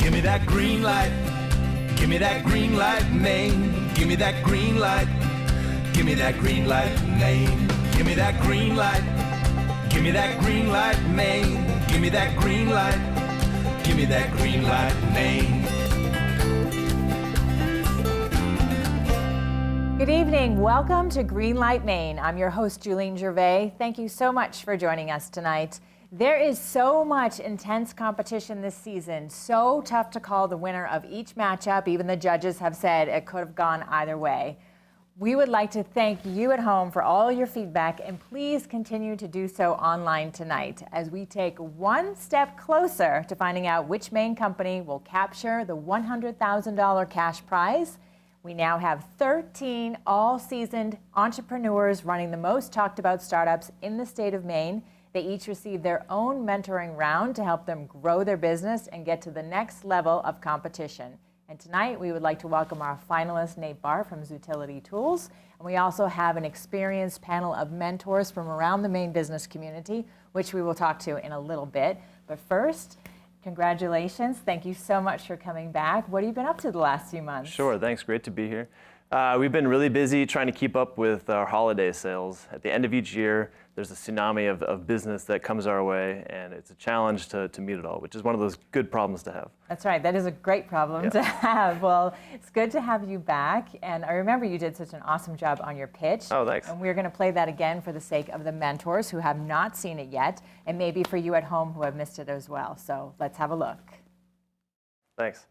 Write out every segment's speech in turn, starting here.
Give me that green light. Give me that Greenlight Maine. Give me that green light. Give me that Greenlight Maine. Give me that green light. Give me that Greenlight Maine. Give me that green light. Give me that Greenlight Maine. Good evening. Welcome to Greenlight Maine. I'm your host, Julene Gervais. Thank you so much for joining us tonight. There is so much intense competition this season, so tough to call the winner of each matchup. Even the judges have said it could have gone either way. We would like to thank you at home for all your feedback, and please continue to do so online tonight as we take one step closer to finding out which Maine company will capture the $100,000 cash prize. We now have 13 all-seasoned entrepreneurs running the most talked about startups in the state of Maine. They each receive their own mentoring round to help them grow their business and get to the next level of competition. And tonight, we would like to welcome our finalist, Nate Barr from Zootility Tools. And we also have an experienced panel of mentors from around the Maine business community, which we will talk to in a little bit. But first, congratulations. Thank you so much for coming back. What have you been up to the last few months? Sure, thanks. Great to be here. We've been really busy trying to keep up with our holiday sales. At the end of each year, there's a tsunami of business that comes our way, and it's a challenge to meet it all, which is one of those good problems to have. That's right. That is a great problem to have. Well, it's good to have you back. And I remember you did such an awesome job on your pitch. Oh, thanks. And we're going to play that again for the sake of the mentors who have not seen it yet, and maybe for you at home who have missed it as well. So let's have a look. Thanks.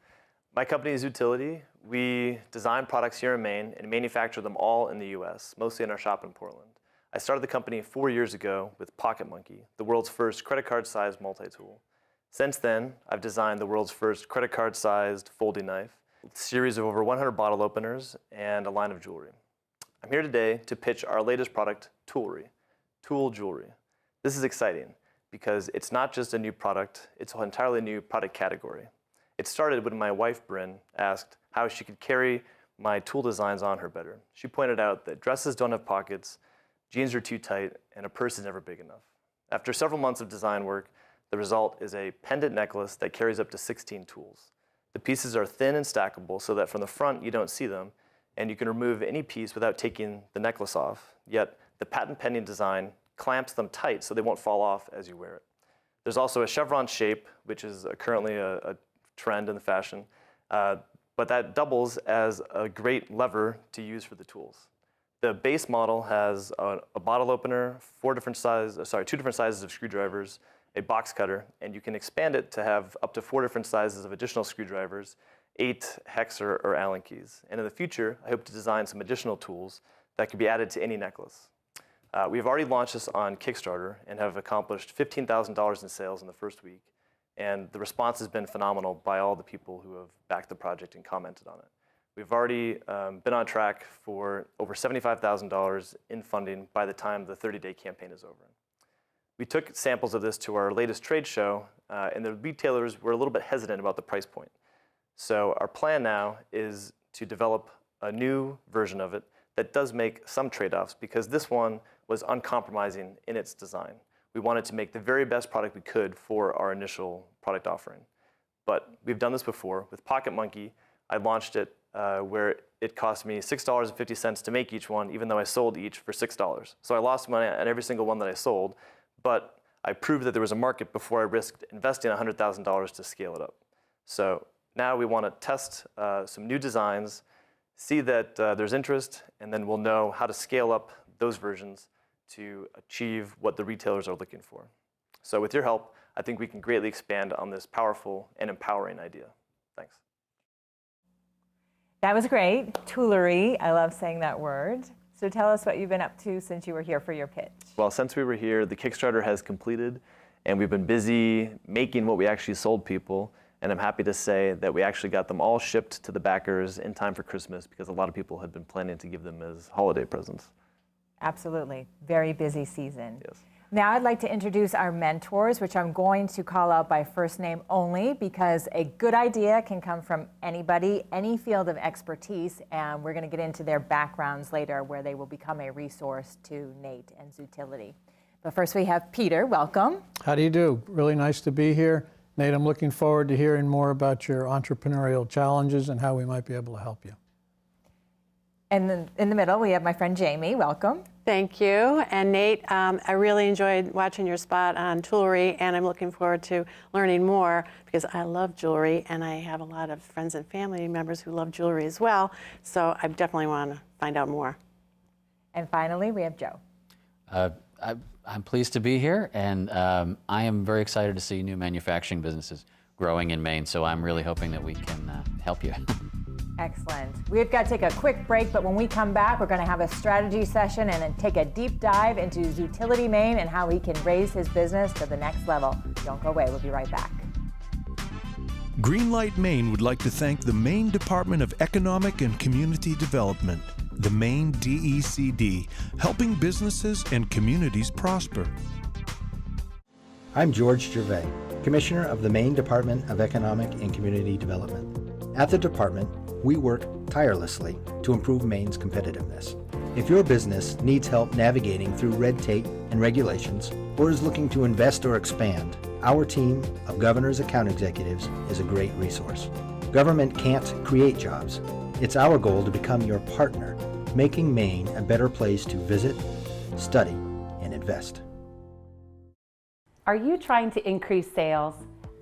My company is Zootility. We design products here in Maine and manufacture them all in the US, mostly in our shop in Portland. I started the company 4 years ago with Pocket Monkey, the world's first credit card-sized multi-tool. Since then, I've designed the world's first credit card-sized folding knife, a series of over 100 bottle openers, and a line of jewelry. I'm here today to pitch our latest product, Tori, tool jewelry. This is exciting because it's not just a new product, it's an entirely new product category. It started when my wife, Bryn, asked how she could carry my tool designs on her better. She pointed out that dresses don't have pockets, jeans are too tight, and a purse is never big enough. After several months of design work, the result is a pendant necklace that carries up to 16 tools. The pieces are thin and stackable so that from the front you don't see them, and you can remove any piece without taking the necklace off, yet the patent-pending design clamps them tight so they won't fall off as you wear it. There's also a chevron shape, which is currently a trend in the fashion, but that doubles as a great lever to use for the tools. The base model has a bottle opener, two different sizes of screwdrivers, a box cutter, and you can expand it to have up to 4 different sizes of additional screwdrivers, 8 hex or Allen keys. And in the future, I hope to design some additional tools that can be added to any necklace. We've already launched this on Kickstarter and have accomplished $15,000 in sales in the first week. And the response has been phenomenal by all the people who have backed the project and commented on it. We've already been on track for over $75,000 in funding by the time the 30-day campaign is over. We took samples of this to our latest trade show, and the retailers were a little bit hesitant about the price point. So our plan now is to develop a new version of it that does make some trade-offs, because this one was uncompromising in its design. We wanted to make the very best product we could for our initial product offering. But we've done this before. With Pocket Monkey, I launched it where it cost me $6.50 to make each one, even though I sold each for $6. So I lost money on every single one that I sold, but I proved that there was a market before I risked investing $100,000 to scale it up. So now we want to test some new designs, see that there's interest, and then we'll know how to scale up those versions to achieve what the retailers are looking for. So with your help, I think we can greatly expand on this powerful and empowering idea. Thanks. That was great. Toolery. I love saying that word. So tell us what you've been up to since you were here for your pitch. Well, since we were here, the Kickstarter has completed, and we've been busy making what we actually sold people. And I'm happy to say that we actually got them all shipped to the backers in time for Christmas, because a lot of people had been planning to give them as holiday presents. Absolutely. Very busy season. Yes. Now I'd like to introduce our mentors, which I'm going to call out by first name only, because a good idea can come from anybody, any field of expertise, and we're going to get into their backgrounds later where they will become a resource to Nate and Zootility. But first we have Peter. Welcome. How do you do? Really nice to be here. Nate, I'm looking forward to hearing more about your entrepreneurial challenges and how we might be able to help you. And then in the middle, we have my friend Jamie. Welcome. Thank you. And Nate, I really enjoyed watching your spot on jewelry, and I'm looking forward to learning more because I love jewelry, and I have a lot of friends and family members who love jewelry as well. So I definitely want to find out more. And finally, we have Joe. I'm pleased to be here, and I am very excited to see new manufacturing businesses growing in Maine, so I'm really hoping that we can help you. Excellent. We've got to take a quick break, but when we come back, we're going to have a strategy session and then take a deep dive into Zootility Maine and how he can raise his business to the next level. Don't go away. We'll be right back. Greenlight Maine would like to thank the Maine Department of Economic and Community Development, the Maine DECD, helping businesses and communities prosper. I'm George Gervais, Commissioner of the Maine Department of Economic and Community Development. At the department, we work tirelessly to improve Maine's competitiveness. If your business needs help navigating through red tape and regulations, or is looking to invest or expand, our team of governor's account executives is a great resource. Government can't create jobs. It's our goal to become your partner, making Maine a better place to visit, study, and invest. Are you trying to increase sales?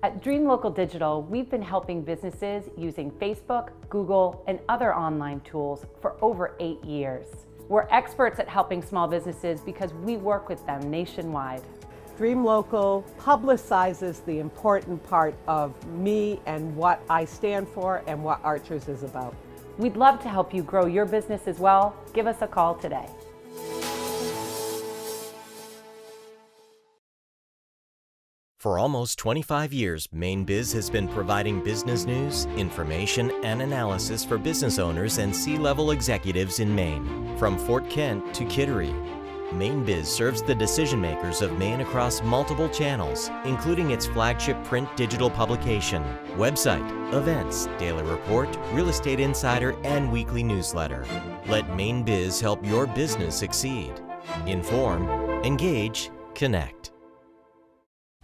At Dream Local Digital, we've been helping businesses using Facebook, Google, and other online tools for over 8 years. We're experts at helping small businesses because we work with them nationwide. Dream Local publicizes the important part of me and what I stand for and what Archers is about. We'd love to help you grow your business as well. Give us a call today. For almost 25 years, Maine Biz has been providing business news, information, and analysis for business owners and C-level executives in Maine. From Fort Kent to Kittery, Maine Biz serves the decision makers of Maine across multiple channels, including its flagship print digital publication, website, events, daily report, real estate insider, and weekly newsletter. Let Maine Biz help your business succeed. Inform, engage, connect.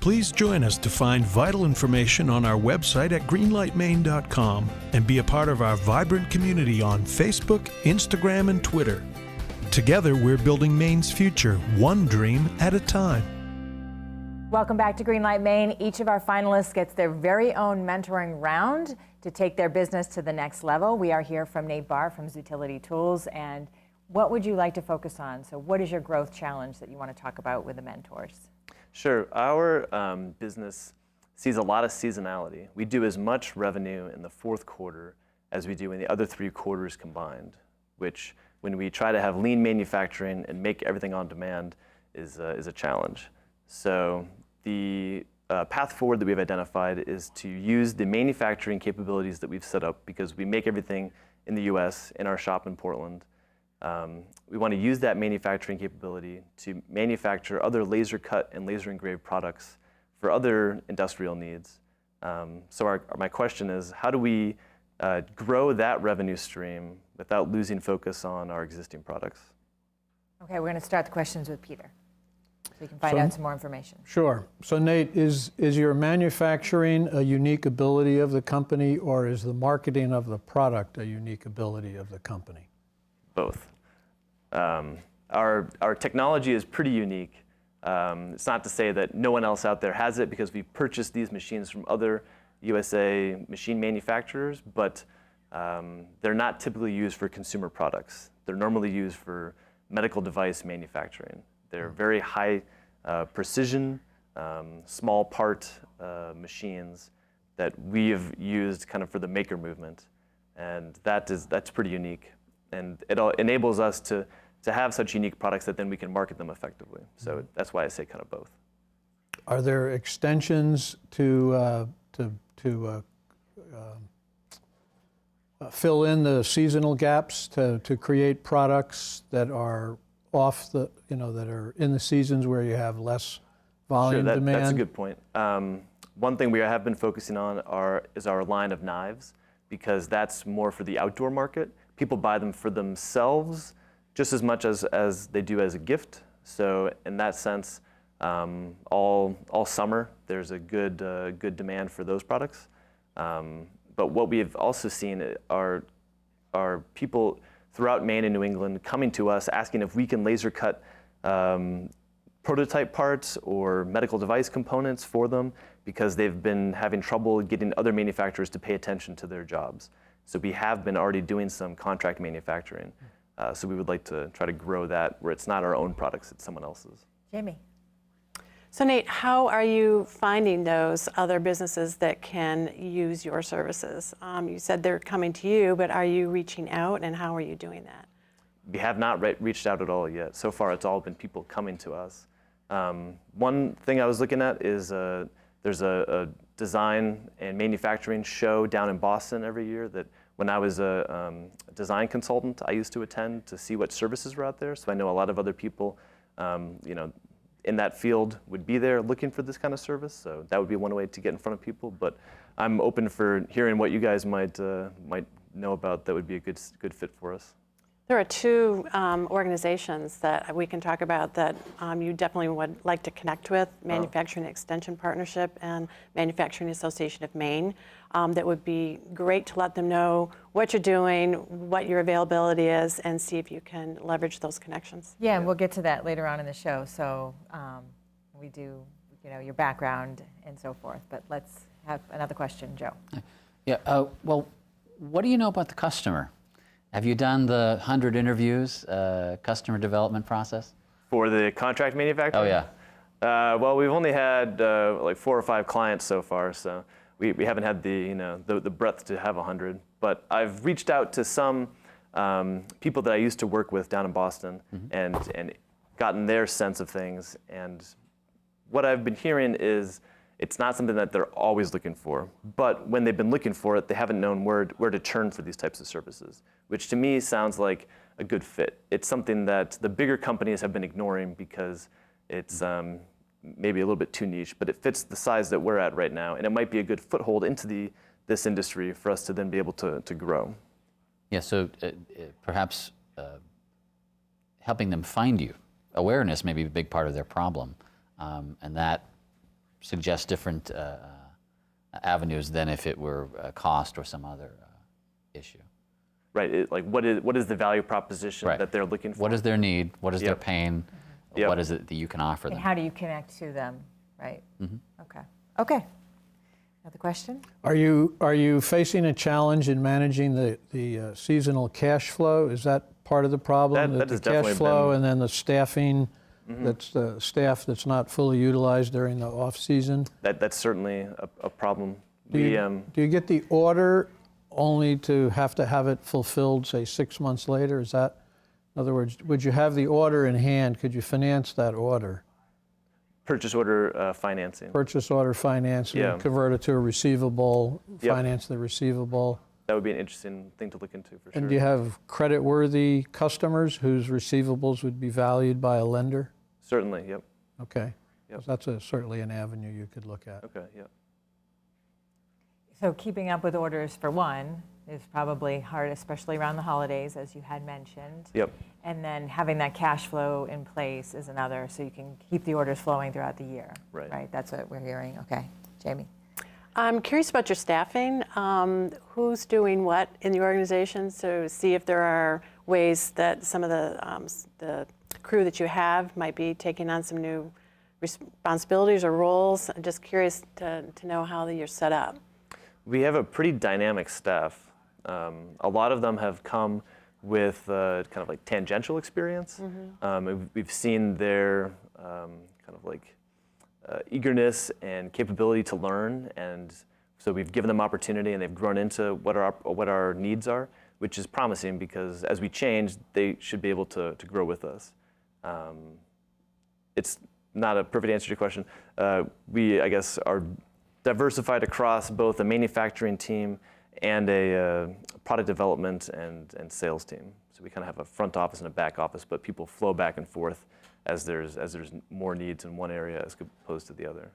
Please join us to find vital information on our website at greenlightmaine.com and be a part of our vibrant community on Facebook, Instagram, and Twitter. Together, we're building Maine's future, one dream at a time. Welcome back to Greenlight Maine. Each of our finalists gets their very own mentoring round to take their business to the next level. We are here from Nate Barr from Zootility Tools. And what would you like to focus on? So what is your growth challenge that you want to talk about with the mentors? Sure. Our business sees a lot of seasonality. We do as much revenue in the fourth quarter as we do in the other 3 quarters combined, which when we try to have lean manufacturing and make everything on demand is a challenge. So the path forward that we've identified is to use the manufacturing capabilities that we've set up, because we make everything in the US in our shop in Portland. We want to use that manufacturing capability to manufacture other laser cut and laser engraved products for other industrial needs. So my question is, how do we grow that revenue stream without losing focus on our existing products? Okay, we're going to start the questions with Peter, so we can find out some more information. Sure. So Nate, is your manufacturing a unique ability of the company, or is the marketing of the product a unique ability of the company? Both. Our technology is pretty unique. It's not to say that no one else out there has it, because we purchased these machines from other USA machine manufacturers, but they're not typically used for consumer products. They're normally used for medical device manufacturing. They're very high precision, small part machines that we have used kind of for the maker movement, and that's pretty unique. And it enables us to have such unique products that then we can market them effectively. So that's why I say kind of both. Are there extensions to fill in the seasonal gaps, to create products that are off the, that are in the seasons where you have less volume demand? That's a good point. One thing we have been focusing on is our line of knives, because that's more for the outdoor market. People buy them for themselves just as much as they do as a gift. So in that sense, All summer, there's a good demand for those products. But what we've also seen are people throughout Maine and New England coming to us asking if we can laser cut prototype parts or medical device components for them because they've been having trouble getting other manufacturers to pay attention to their jobs. So we have been already doing some contract manufacturing. So we would like to try to grow that where it's not our own products, it's someone else's. Jamie. So Nate, how are you finding those other businesses that can use your services? You said they're coming to you, but are you reaching out, and how are you doing that? We have not reached out at all yet. So far, it's all been people coming to us. One thing I was looking at is there's a design and manufacturing show down in Boston every year that when I was a design consultant, I used to attend to see what services were out there. So I know a lot of other people, in that field would be there looking for this kind of service. So that would be one way to get in front of people. But I'm open for hearing what you guys might know about that would be a good fit for us. There are two organizations that we can talk about that you definitely would like to connect with, Manufacturing Extension Partnership and Manufacturing Association of Maine. That would be great to let them know what you're doing, what your availability is, and see if you can leverage those connections. Yeah, and we'll get to that later on in the show. So we do, your background and so forth. But let's have another question, Joe. Yeah, well, what do you know about the customer? Have you done the 100 interviews, customer development process? For the contract manufacturer? Oh, yeah. Well, we've only had like 4 or 5 clients so far, so we haven't had the breadth to have 100. But I've reached out to some people that I used to work with down in Boston and gotten their sense of things. And what I've been hearing is it's not something that they're always looking for. But when they've been looking for it, they haven't known where to turn for these types of services, which to me sounds like a good fit. It's something that the bigger companies have been ignoring because it's maybe a little bit too niche, but it fits the size that we're at right now, and it might be a good foothold into this industry for us to then be able to grow. Yeah, so perhaps helping them find you. Awareness may be a big part of their problem, and that suggests different avenues than if it were cost or some other issue. Right, like what is the value proposition that they're looking for? What is their need? What is their pain? Yep. What is it that you can offer them? And how do you connect to them, right? Okay. Another question? Are you facing a challenge in managing the seasonal cash flow? Is that part of the problem? That has the cash definitely flow been, and then the staffing, that's the staff that's not fully utilized during the off season? That's certainly a problem. Do you get the order only to have it fulfilled, say, 6 months later? Is that, in other words, would you have the order in hand? Could you finance that order? Purchase order financing. Purchase order financing, convert it to a receivable, finance the receivable. That would be an interesting thing to look into for sure. And do you have credit-worthy customers whose receivables would be valued by a lender? Certainly, yep. Okay. Yep. So that's certainly an avenue you could look at. Okay, yep. So keeping up with orders for one is probably hard, especially around the holidays, as you had mentioned. Yep. And then having that cash flow in place is another, so you can keep the orders flowing throughout the year. Right. That's what we're hearing. Okay, Jamie. I'm curious about your staffing. Who's doing what in the organization? So see if there are ways that some of the crew that you have might be taking on some new responsibilities or roles. I'm just curious to know how you're set up. We have a pretty dynamic staff. A lot of them have come with kind of like tangential experience. We've seen their kind of like eagerness and capability to learn, and so we've given them opportunity, and they've grown into what our needs are, which is promising because as we change, they should be able to grow with us. It's not a perfect answer to your question. We, I guess, are diversified across both a manufacturing team and a product development and sales team. So we kind of have a front office and a back office, but people flow back and forth as there's more needs in one area as opposed to the other.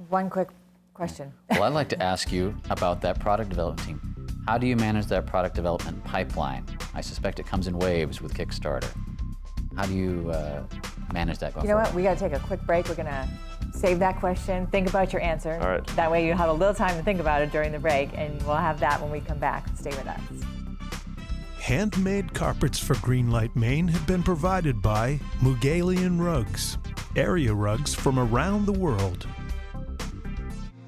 One quick question. Well, I'd like to ask you about that product development team. How do you manage that product development pipeline? I suspect it comes in waves with Kickstarter. How do you manage that going You know forward? what? We got to take a quick break. We're going to save that question. Think about your answer. All right. That way you have a little time to think about it during the break, and we'll have that when we come back. Stay with us. Handmade carpets for Greenlight Maine have been provided by Mugalian Rugs, area rugs from around the world.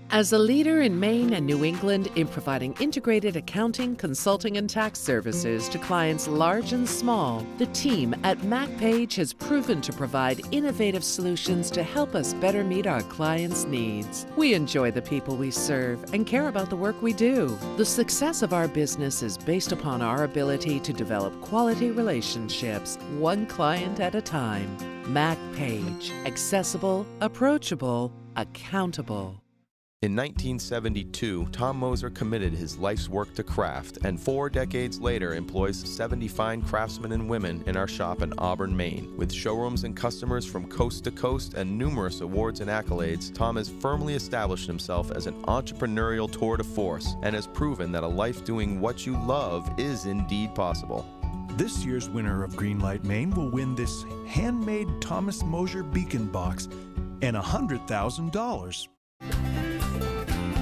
As a leader in Maine and New England in providing integrated accounting, consulting, and tax services to clients large and small, the team at MacPage has proven to provide innovative solutions to help us better meet our clients' needs. We enjoy the people we serve and care about the work we do. The success of our business is based upon our ability to develop quality relationships, one client at a time. MacPage. Accessible, approachable, accountable. In 1972, Tom Moser committed his life's work to craft, and 4 decades later employs 70 fine craftsmen and women in our shop in Auburn, Maine. With showrooms and customers from coast to coast and numerous awards and accolades, Tom has firmly established himself as an entrepreneurial tour de force and has proven that a life doing what you love is indeed possible. This year's winner of Greenlight Maine will win this handmade Thomas Moser beacon box and $100,000.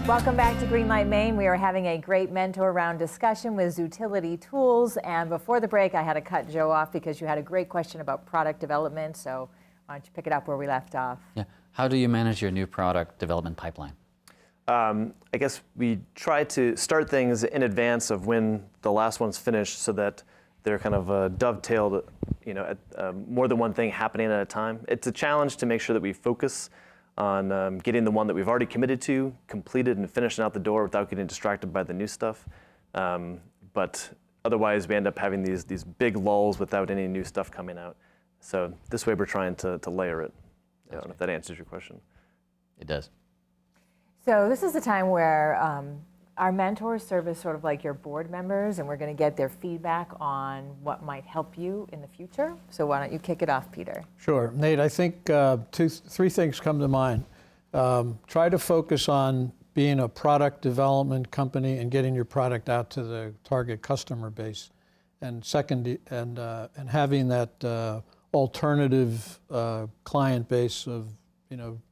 Welcome back to Greenlight Maine. We are having a great mentor round discussion with Zootility Tools. And before the break, I had to cut Joe off because you had a great question about product development. So why don't you pick it up where we left off? Yeah. How do you manage your new product development pipeline? I guess we try to start things in advance of when the last one's finished so that they're kind of dovetailed, more than one thing happening at a time. It's a challenge to make sure that we focus on getting the one that we've already committed to completed and finished and out the door without getting distracted by the new stuff. But otherwise, we end up having these big lulls without any new stuff coming out. So this way, we're trying to layer it. I don't know if that answers your question. It does. So this is the time where our mentors serve as sort of like your board members, and we're going to get their feedback on what might help you in the future. So why don't you kick it off, Peter? Sure. Nate, I think three things come to mind. Try to focus on being a product development company and getting your product out to the target customer base. And second, and having that alternative client base of,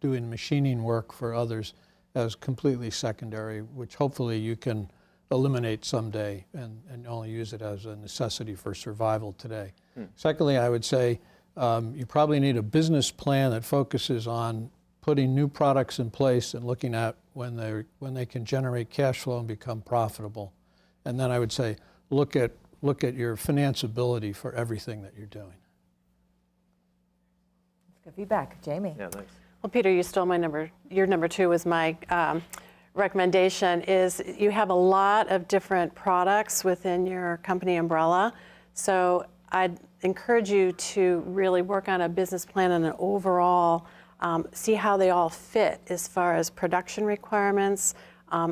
doing machining work for others as completely secondary, which hopefully you can eliminate someday and only use it as a necessity for survival today. Secondly, I would say you probably need a business plan that focuses on putting new products in place and looking at when they can generate cash flow and become profitable. And then I would say look at your financeability for everything that you're doing. Good feedback. Jamie? Yeah, thanks. Well, Peter, you stole my number. Your number 2 was my recommendation. Is you have a lot of different products within your company umbrella. So I'd encourage you to really work on a business plan and an overall, see how they all fit as far as production requirements,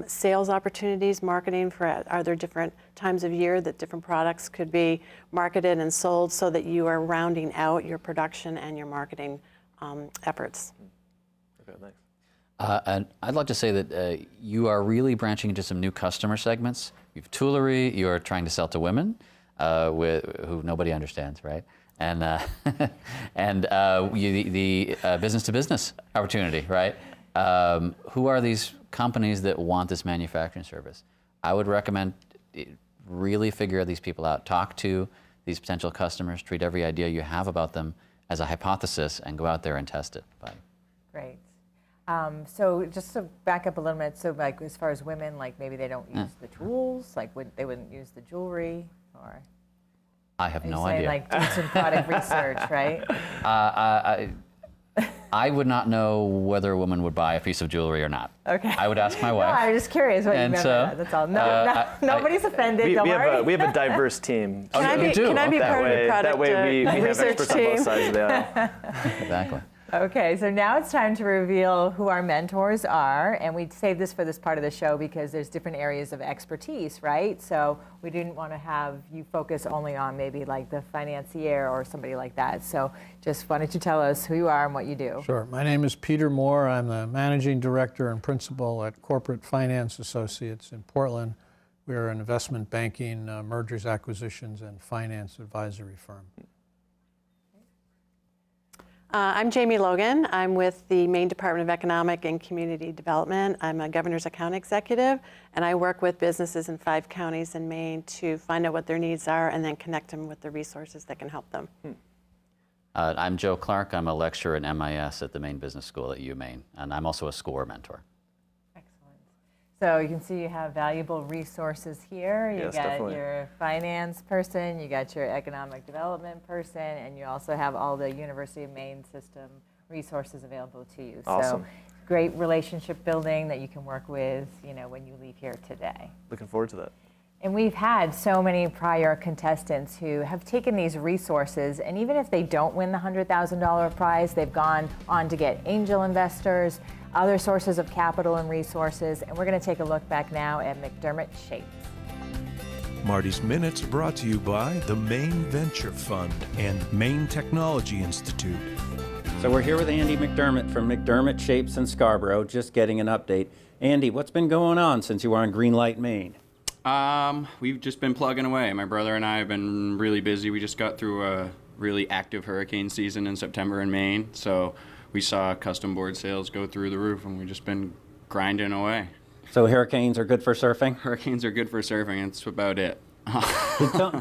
sales opportunities, marketing are there different times of year that different products could be marketed and sold so that you are rounding out your production and your marketing efforts. Okay, thanks. And I'd like to say that you are really branching into some new customer segments. You have toolery, you are trying to sell to women, who nobody understands, right? And the business-to-business opportunity, right? Who are these companies that want this manufacturing service? I would recommend really figure these people out. Talk to these potential customers. Treat every idea you have about them as a hypothesis and go out there and test it. Great. So just to back up a little bit, so like as far as women, like maybe they don't use the tools, like they wouldn't use the jewelry, or I have no idea. Like do some product research, right? I would not know whether a woman would buy a piece of jewelry or not. Okay. I would ask my wife. No, I'm just curious what you meant by that. That's all. Nobody's offended. Don't worry. We have a diverse team. Can I be part of your product that way we have research experts team? on both sides of the aisle. Exactly. Okay, so now it's time to reveal who our mentors are, and we saved this for this part of the show because there's different areas of expertise, right? So we didn't want to have you focus only on maybe like the financier or somebody like that. So just why don't you tell us who you are and what you do? Sure. My name is Peter Moore. I'm the managing director and principal at Corporate Finance Associates in Portland. We are an investment banking, mergers, acquisitions, and finance advisory firm. I'm Jamie Logan. I'm with the Maine Department of Economic and Community Development. I'm a governor's account executive, and I work with businesses in 5 counties in Maine to find out what their needs are and then connect them with the resources that can help them. I'm Joe Clark. I'm a lecturer in MIS at the Maine Business School at UMaine, and I'm also a SCORE mentor. So you can see you have valuable resources here. You Yes, got definitely. your finance person, you got your economic development person, and you also have all the University of Maine system resources available to you. Awesome. So great relationship building that you can work with, when you leave here today. Looking forward to that. And we've had so many prior contestants who have taken these resources, and even if they don't win the $100,000 prize, they've gone on to get angel investors, other sources of capital and resources, and we're going to take a look back now at McDermott Shapes. Marty's Minutes brought to you by the Maine Venture Fund and Maine Technology Institute. So we're here with Andy McDermott from McDermott Shapes in Scarborough, just getting an update. Andy, what's been going on since you were on Greenlight Maine? We've just been plugging away. My brother and I have been really busy. We just got through a really active hurricane season in September in Maine, so we saw custom board sales go through the roof, and we've just been grinding away. So hurricanes are good for surfing? Hurricanes are good for surfing. That's about it.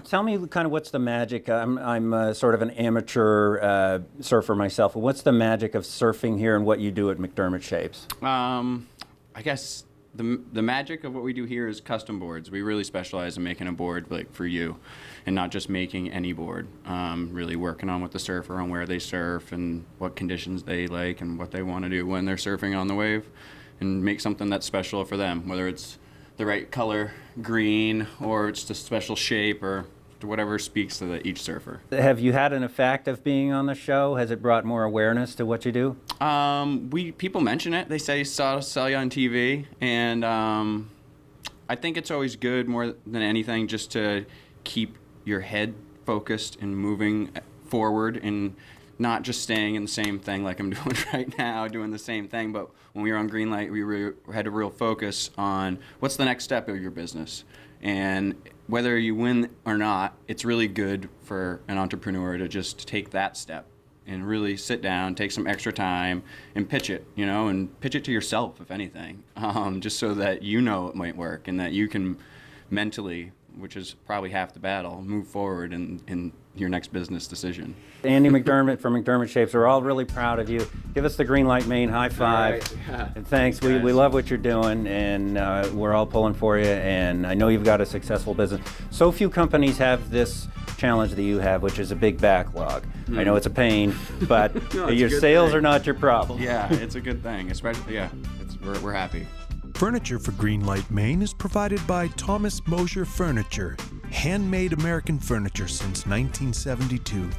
Tell me kind of what's the magic. I'm sort of an amateur surfer myself. What's the magic of surfing here and what you do at McDermott Shapes? I guess the magic of what we do here is custom boards. We really specialize in making a board like for you, and not just making any board. Really working on with the surfer on where they surf and what conditions they like and what they want to do when they're surfing on the wave, and make something that's special for them, whether it's the right color, green, or it's just a special shape, or whatever speaks to each surfer. Have you had an effect of being on the show? Has it brought more awareness to what you do? People mention it. They say saw you on TV, and I think it's always good more than anything just to keep your head focused and moving forward and not just staying in the same thing like I'm doing right now, doing the same thing. But when we were on Greenlight, we had a real focus on what's the next step of your business. And whether you win or not, it's really good for an entrepreneur to just take that step and really sit down, take some extra time, and pitch it, and pitch it to yourself, if anything, just so that you know it might work and that you can mentally, which is probably half the battle, move forward in your next business decision. Andy McDermott from McDermott Shapes, we're all really proud of you. Give us the Greenlight Maine high five. Right. Yeah. And thanks. We love what you're doing, and we're all pulling for you, and I know you've got a successful business. So few companies have this challenge that you have, which is a big backlog. I know it's a pain, but No, your sales are not your problem. Yeah, it's a good thing, especially, we're happy. Furniture for Greenlight Maine is provided by Thomas Mosier Furniture, handmade American furniture since 1972.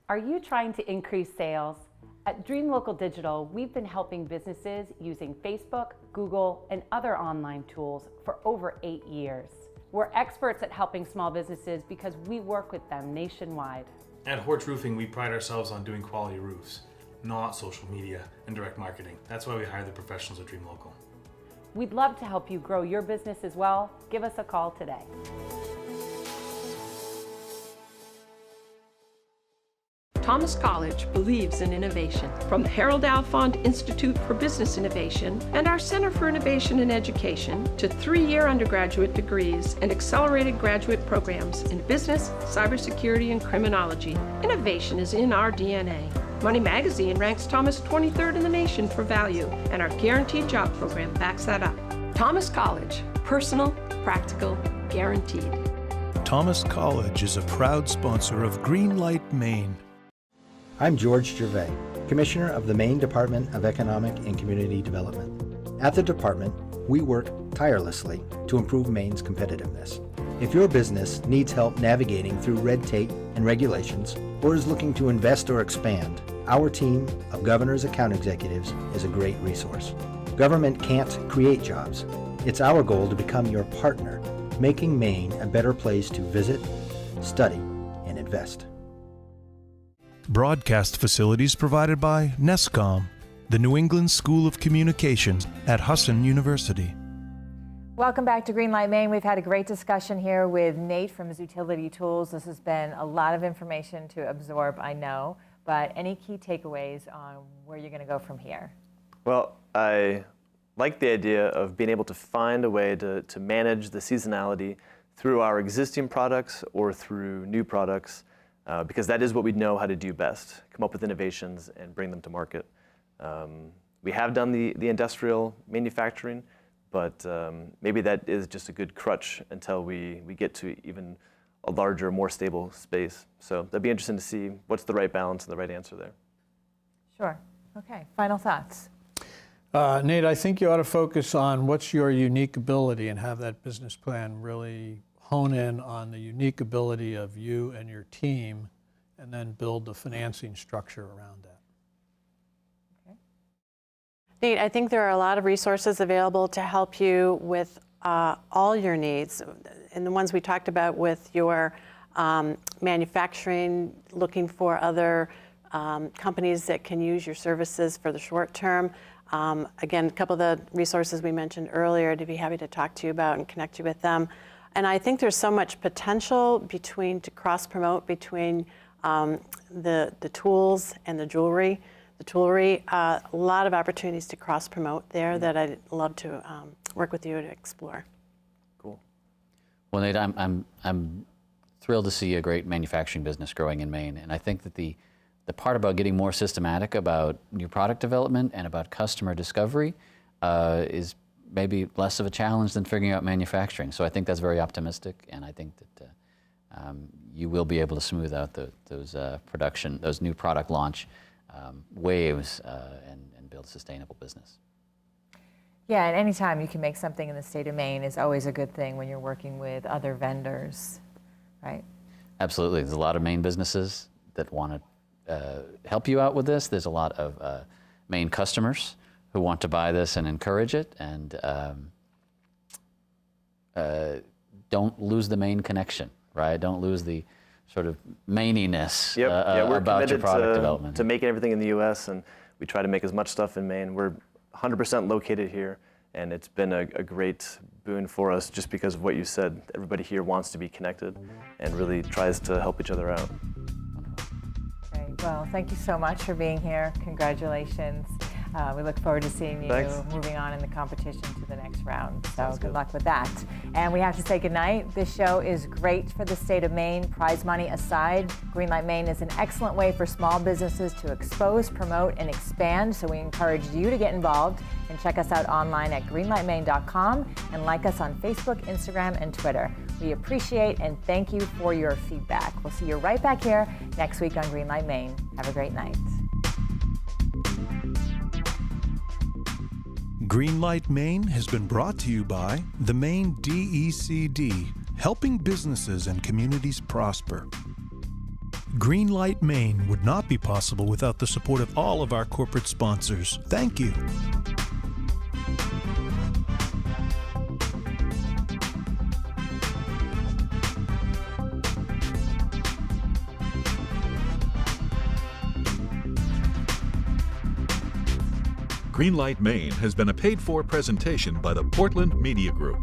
Are you trying to increase sales? At Dream Local Digital, we've been helping businesses using Facebook, Google, and other online tools for over 8 years. We're experts at helping small businesses because we work with them nationwide. At Horch Roofing, we pride ourselves on doing quality roofs, not social media and direct marketing. That's why we hire the professionals at Dream Local. We'd love to help you grow your business as well. Give us a call today. Thomas College believes in innovation. From the Harold Alfond Institute for Business Innovation and our Center for Innovation in Education to 3-year undergraduate degrees and accelerated graduate programs in business, cybersecurity, and criminology, innovation is in our DNA. Money Magazine ranks Thomas 23rd in the nation for value, and our Guaranteed Job program backs that up. Thomas College, personal, practical, guaranteed. Thomas College is a proud sponsor of Greenlight Maine. I'm George Gervais, Commissioner of the Maine Department of Economic and Community Development. At the department, we work tirelessly to improve Maine's competitiveness. If your business needs help navigating through red tape and regulations, or is looking to invest or expand, our team of governor's account executives is a great resource. Government can't create jobs. It's our goal to become your partner, making Maine a better place to visit, study, and invest. Broadcast facilities provided by NESCOM, the New England School of Communications at Husson University. Welcome back to Greenlight Maine. We've had a great discussion here with Nate from Zootility Tools. This has been a lot of information to absorb, I know, but any key takeaways on where you're going to go from here? Well, I like the idea of being able to find a way to manage the seasonality through our existing products or through new products, because that is what we know how to do best, come up with innovations and bring them to market. We have done the industrial manufacturing, but maybe that is just a good crutch until we get to even a larger, more stable space. So that'd be interesting to see what's the right balance and the right answer there. Sure. Okay. Final thoughts. Nate, I think you ought to focus on what's your unique ability and have that business plan really hone in on the unique ability of you and your team, and then build the financing structure around that. Okay. Nate, I think there are a lot of resources available to help you with all your needs. And the ones we talked about with your manufacturing, looking for other companies that can use your services for the short term. Again, a couple of the resources we mentioned earlier, I'd be happy to talk to you about and connect you with them. And I think there's so much potential to cross-promote between the tools and the jewelry. The jewelry, a lot of opportunities to cross-promote there that I'd love to work with you to explore. Cool. Well, Nate, I'm thrilled to see a great manufacturing business growing in Maine, and I think that the part about getting more systematic about new product development and about customer discovery is maybe less of a challenge than figuring out manufacturing. So I think that's very optimistic, and I think that you will be able to smooth out those new product launch waves and build a sustainable business. Yeah, and anytime you can make something in the state of Maine is always a good thing when you're working with other vendors, right? Absolutely. There's a lot of Maine businesses that want to help you out with this. There's a lot of Maine customers who want to buy this and encourage it, and don't lose the Maine connection, right? Don't lose the sort of Maininess we're about your product development. To making everything in the U.S., and we try to make as much stuff in Maine. We're 100% located here, and it's been a great boon for us just because of what you said. Everybody here wants to be connected and really tries to help each other out. Great. Well, thank you so much for being here. Congratulations. We look forward to seeing you moving on in the competition to the next round. So good luck with that. And we have to say goodnight. This show is great for the state of Maine. Prize money aside, Greenlight Maine is an excellent way for small businesses to expose, promote, and expand. So we encourage you to get involved and check us out online at greenlightmaine.com and like us on Facebook, Instagram, and Twitter. We appreciate and thank you for your feedback. We'll see you right back here next week on Greenlight Maine. Have a great night. Greenlight Maine has been brought to you by the Maine DECD, helping businesses and communities prosper. Greenlight Maine would not be possible without the support of all of our corporate sponsors. Thank you. Greenlight Maine has been a paid-for presentation by the Portland Media Group.